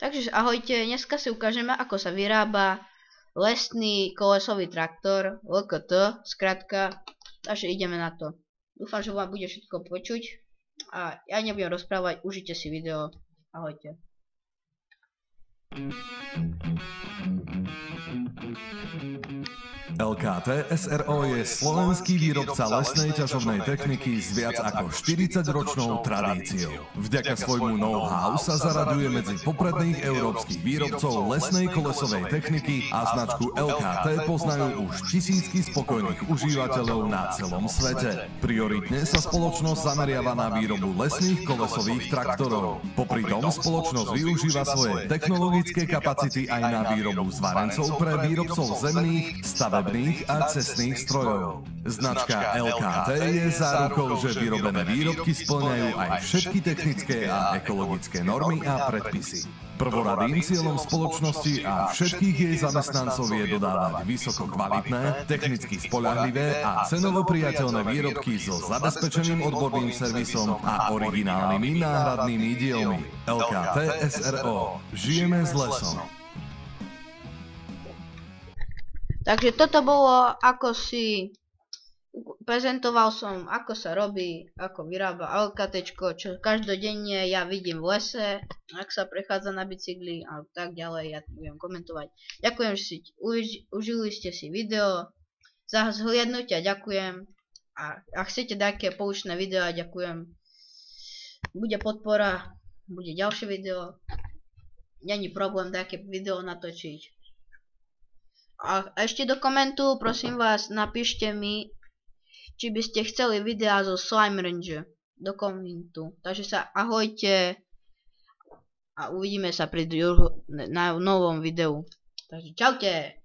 Takže ahojte, dneska si ukážeme, ako sa vyrába lesný kolesový traktor, LKT, skrátka. Takže ideme na to. Dúfam, že vám bude všetko počuť a ja nebudem rozprávať, užite si video. Ahojte. LKT SRO je slovenský výrobca lesnej ťažobnej techniky s viac ako 40-ročnou tradíciou. Vďaka svojmu know-how sa zaraďuje medzi popredných európskych výrobcov lesnej kolesovej techniky a značku LKT poznajú už tisícky spokojných užívateľov na celom svete. Prioritne sa spoločnosť zameriava na výrobu lesných kolesových traktorov. Popri tom spoločnosť využíva svoje technologické kapacity aj na výrobu zvarencov pre výrobcov zemných, stavebných a cestných strojov. Značka LKT je zárukou, že vyrobené výrobky spĺňajú aj všetky technické a ekologické normy a predpisy. Prvoradým cieľom spoločnosti a všetkých jej zamestnancov je dodávať vysoko kvalitné, technicky spoľahlivé a cenovo priateľné výrobky so zabezpečeným odborným servisom a originálnymi náhradnými dielmi. LKT SRO. Žijeme s lesom. Takže toto bolo, ako si prezentoval som, ako sa robí, ako vyrába LKT, čo každodenne ja vidím v lese, ak sa prechádza na bicykli a tak ďalej, ja to budem komentovať. Ďakujem, že si užili ste si video, za zhliadnutia ďakujem a ak chcete také poučné video, ďakujem. Bude podpora, bude ďalšie video, není problém také video natočiť. A ešte do komentu, prosím vás, napíšte mi, či by ste chceli videá zo Slime Range do komentu. Takže sa ahojte a uvidíme sa pri novom videu. Takže čaute.